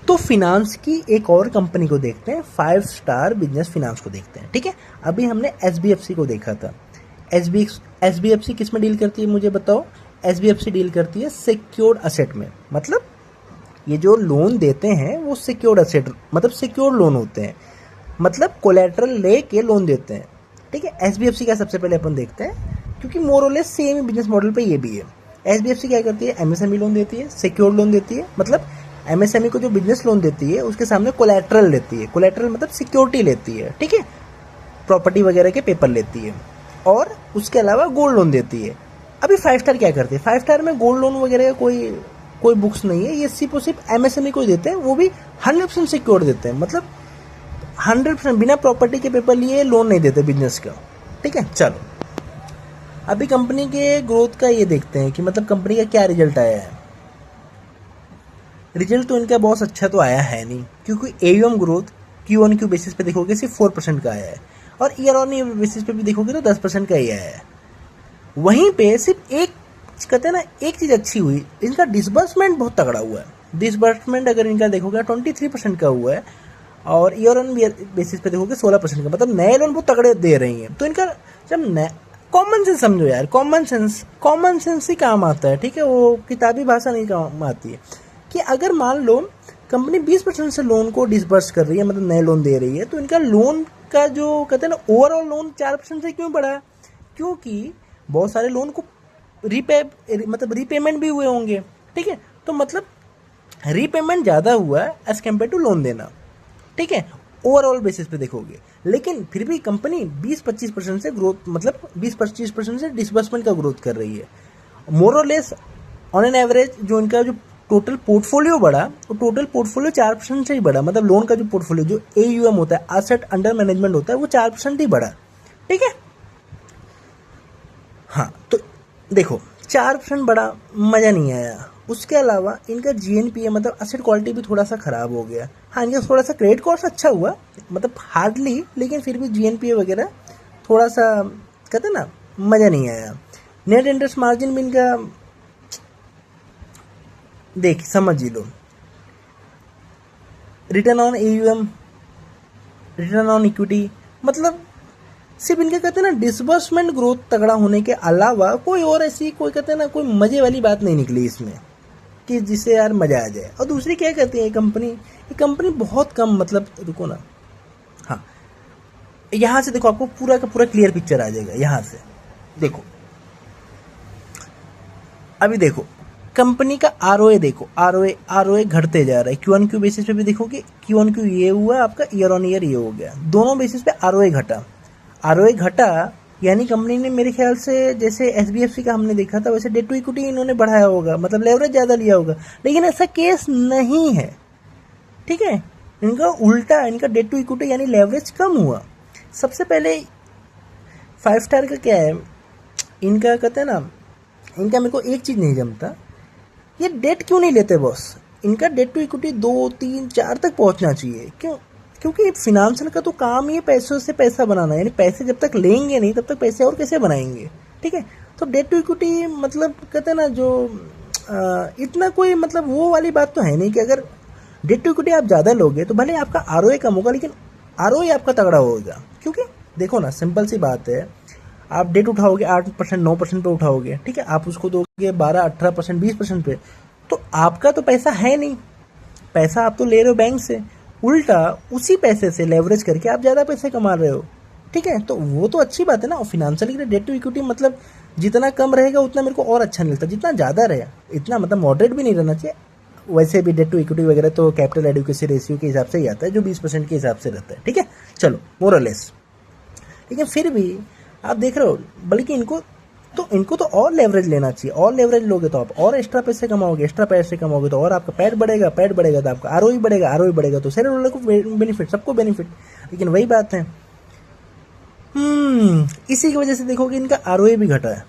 तो फिनांस की एक और कंपनी को देखते हैं, 5 स्टार बिजनेस फिनांस को देखते हैं। ठीक है, अभी हमने एसबीएफसी को देखा था। एसबीएफसी किस में डील करती है मुझे बताओ? एसबीएफसी डील करती है सिक्योर्ड असेट में। मतलब ये जो लोन देते हैं वो सिक्योर्ड असेट मतलब सिक्योर्ड लोन होते हैं, मतलब कोलेट्रल ले के लोन देते हैं। ठीक है, एसबीएफसी का सबसे पहले अपन देखते हैं, क्योंकि मोरलेस सेम बिजनेस मॉडल पे ये भी है। एसबीएफसी क्या करती है? एमएसएमई लोन देती है, सिक्योर्ड लोन देती है। मतलब एमएसएमई को जो बिजनेस लोन देती है उसके सामने कोलेट्रल लेती है। कोलेट्रल मतलब सिक्योरिटी लेती है। ठीक है, प्रॉपर्टी वगैरह के पेपर लेती है, और उसके अलावा गोल्ड लोन देती है। अभी 5 स्टार क्या करती है? 5 स्टार में गोल्ड लोन वगैरह का कोई बुक्स नहीं है। ये सिर्फ और सिर्फ एमएसएमई को देते हैं, वो भी 100% सिक्योर देते हैं। मतलब 100% बिना प्रॉपर्टी के पेपर लिए लोन नहीं देते बिजनेस का। ठीक है, चलो अभी कंपनी के ग्रोथ का ये देखते हैं कि मतलब कंपनी का क्या रिजल्ट आया है। रिजल्ट तो इनका बहुत अच्छा तो आया है नहीं, क्योंकि AUM growth Q on Q basis पे देखोगे सिर्फ 4% का आया है, और ईयर ऑन ईयर बेसिस पे भी देखोगे तो 10% का ही आया है। वहीं पे सिर्फ एक कहते हैं ना, एक चीज़ अच्छी हुई, इनका डिसबर्समेंट बहुत तगड़ा हुआ है। डिसबर्समेंट अगर इनका देखोगे 23% का हुआ है, और ईयर ऑन बेसिस पे देखोगे 16% का। मतलब नए लोन बहुत तगड़े दे रही हैं। तो इनका जब कॉमन सेंस समझो यार, कॉमन सेंस ही काम आता है। ठीक है, वो किताबी भाषा नहीं काम आती है। कि अगर मान लो कंपनी 20% से लोन को डिसबर्स कर रही है, मतलब नए लोन दे रही है, तो इनका लोन का जो कहते हैं ना ओवरऑल लोन 4% से क्यों बढ़ा? क्योंकि बहुत सारे लोन को रीपेमेंट भी हुए होंगे। ठीक है, तो मतलब रीपेमेंट ज़्यादा हुआ है एज कम्पेयर टू लोन देना। ठीक है, ओवरऑल बेसिस पे देखोगे, लेकिन फिर भी कंपनी 20-25% से ग्रोथ, मतलब 20-25% से डिसबर्समेंट का ग्रोथ कर रही है। मोर और लेस ऑन एन एवरेज जो इनका जो टोटल पोर्टफोलियो बढ़ा, वो टोटल पोर्टफोलियो 4% से ही बढ़ा। मतलब लोन का जो पोर्टफोलियो जो एयूएम होता है, एसेट अंडर मैनेजमेंट होता है, वो 4% ही बढ़ा। ठीक है, हाँ तो देखो 4% बढ़ा, मज़ा नहीं आया। उसके अलावा इनका जीएनपीए मतलब एसेट क्वालिटी भी थोड़ा सा ख़राब हो गया। हाँ, इनका थोड़ा सा क्रेडिट कॉस्ट अच्छा हुआ, मतलब हार्डली, लेकिन फिर भी जीएनपीए वगैरह थोड़ा सा कहते हैं ना, मज़ा नहीं आया। नेट इंटरेस्ट मार्जिन भी इनका देख समझ ही लो। Return on AUM, return on equity, मतलब सिर्फ इनके कहते हैं ना डिसबर्समेंट ग्रोथ तगड़ा होने के अलावा कोई और ऐसी कोई कहते हैं ना कोई मजे वाली बात नहीं निकली इसमें कि जिससे यार मजा आ जाए। और दूसरी क्या कहती है ये कंपनी बहुत कम, मतलब रुको ना, हाँ यहाँ से देखो, आपको पूरा का पूरा क्लियर पिक्चर आ जाएगा। यहाँ से देखो, अभी देखो कंपनी का आरओए देखो, आरओए घटते जा रहा है। क्यू ऑन क्यू बेसिस पे भी देखोगे, क्यू ऑन क्यू ये हुआ आपका, ईयर ऑन ईयर ये हो गया। दोनों बेसिस पे आरओए घटा। आरओए घटा यानी कंपनी ने मेरे ख्याल से, जैसे एसबीएफसी का हमने देखा था, वैसे डेट टू इक्विटी इन्होंने बढ़ाया होगा, मतलब लेवरेज ज़्यादा लिया होगा। लेकिन ऐसा केस नहीं है। ठीक है, इनका उल्टा, इनका डेट टू इक्विटी यानी लेवरेज कम हुआ। सबसे पहले 5 स्टार का क्या है, इनका कहते हैं ना, इनका मेरे को एक चीज़ नहीं जमता, ये डेट क्यों नहीं लेते बॉस? इनका डेट टू इक्विटी 2, 3, 4 तक पहुंचना चाहिए। क्यों? क्योंकि फाइनेंशियल का तो काम ही है पैसों से पैसा बनाना, यानी पैसे जब तक लेंगे नहीं तब तक पैसे और कैसे बनाएंगे। ठीक है, तो डेट टू इक्विटी मतलब कहते हैं ना जो इतना कोई मतलब वो वाली बात तो है नहीं कि अगर डेट टू इक्विटी आप ज़्यादा लोगे तो भले आपका आरओए कम होगा, लेकिन आरओए आपका तगड़ा होगा। क्योंकि देखो ना, सिंपल सी बात है, आप डेट उठाओगे 8%, 9% पे उठाओगे। ठीक है, आप उसको दोगे 12, 18%, 20% पे, तो आपका तो पैसा है नहीं, पैसा आप तो ले रहे हो बैंक से, उल्टा उसी पैसे से लेवरेज करके आप ज़्यादा पैसे कमा रहे हो। ठीक है, तो वो तो अच्छी बात है ना। और फिनेंशियल के लिए डेट टू इक्विटी मतलब जितना कम रहेगा उतना मेरे को और अच्छा नहीं लगता, जितना ज़्यादा रहे, इतना मतलब मॉडरेट भी नहीं रहना चाहिए। वैसे भी डेट टू इक्विटी वगैरह तो कैपिटल एडुकेसी रेशियो के हिसाब से ही आता है, जो 20% के हिसाब से रहता है। ठीक है, चलो मोर और लेस, लेकिन फिर भी आप देख रहे हो, बल्कि इनको तो और लेवरेज लेना चाहिए। और लेवरेज लोगे तो आप और एक्स्ट्रा पैसे कमाओगे, एक्स्ट्रा पैसे कमाओगे तो और आपका पैड बढ़ेगा, पैड बढ़ेगा तो आपका आरओई बढ़ेगा, आरओई बढ़ेगा तो शेयर होल्डर को बेनिफिट, सबको बेनिफिट। लेकिन वही बात है, इसी की वजह से देखोगे इनका आरओई भी घटा है।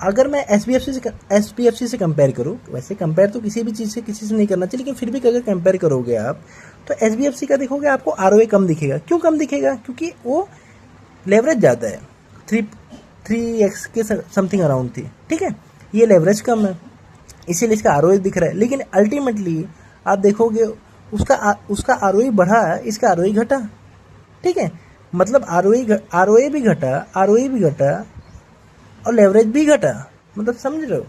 अगर मैं एसपीएफसी से कंपेयर करूँ, वैसे कंपेयर तो किसी भी चीज़ से किसी से नहीं करना चाहिए, लेकिन फिर भी अगर कंपेयर करोगे आप तो एसबीएफसी का देखोगे आपको आरओए कम दिखेगा। क्यों कम दिखेगा? क्योंकि वो लेवरेज ज़्यादा है, 3x के समथिंग अराउंड थी। ठीक है, ये लेवरेज कम है, इसीलिए इसका आरओए दिख रहा है। लेकिन अल्टीमेटली आप देखोगे उसका आरओई बढ़ा, इसका आरओई घटा। ठीक है, मतलब आरओए भी घटा, आरओई भी घटा और लेवरेज भी घटा, मतलब समझ रहे हो।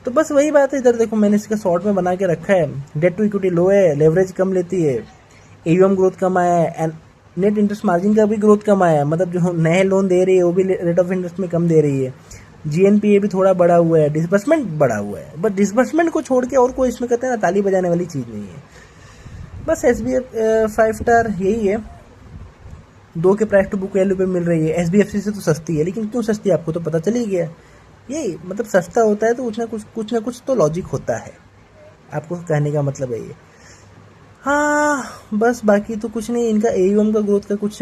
तो बस वही बात है, इधर देखो मैंने इसका शॉर्ट में बना के रखा है, डेट टू इक्विटी लो है, लेवरेज कम लेती है, एयूएम ग्रोथ कम आया है, एंड नेट इंटरेस्ट मार्जिन का भी ग्रोथ कम आया है, मतलब जो नए लोन दे रही है वो भी रेट ऑफ इंटरेस्ट में कम दे रही है। जीएनपीए भी थोड़ा बढ़ा हुआ है, डिसबर्समेंट बढ़ा हुआ है, बट डिसबर्समेंट को छोड़ के और कोई इसमें कहते हैं ना ताली बजाने वाली चीज़ नहीं है। बस SBF 5 स्टार यही है, 2 के प्राइस टू बुक वैल्यू पे मिल रही है। SBFC से तो सस्ती है, लेकिन क्यों सस्ती है आपको तो पता चल ही गया। यही मतलब सस्ता होता है तो कुछ ना कुछ तो लॉजिक होता है, आपको कहने का मतलब है ये। हाँ बस बाकी तो कुछ नहीं, इनका AUM का ग्रोथ का कुछ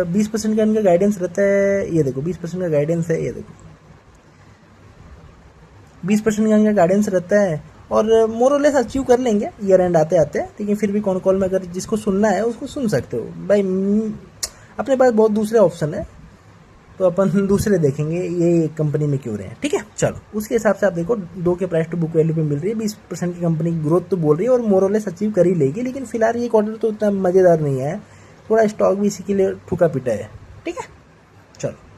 20% का इनका गाइडेंस रहता है, ये देखो 20% का गाइडेंस है, ये देखो 20% का इनका गाइडेंस रहता है, और मोरलेस अचीव कर लेंगे ईयर एंड आते आते। लेकिन फिर भी कौन कॉल में अगर जिसको सुनना है उसको सुन सकते हो भाई, अपने पास बहुत दूसरे ऑप्शन है, तो अपन दूसरे देखेंगे ये कंपनी में क्यों रहे हैं। ठीक है, चलो उसके हिसाब से आप देखो, 2 के प्राइस टू बुक वैल्यू पे मिल रही है, 20% की कंपनी की ग्रोथ तो बोल रही है और मोरलेस अचीव कर ही लेगी। लेकिन फिलहाल ये क्वार्टर तो उतना मज़ेदार नहीं है, थोड़ा स्टॉक भी इसी के लिए ठुका पिटा है। ठीक है, चलो।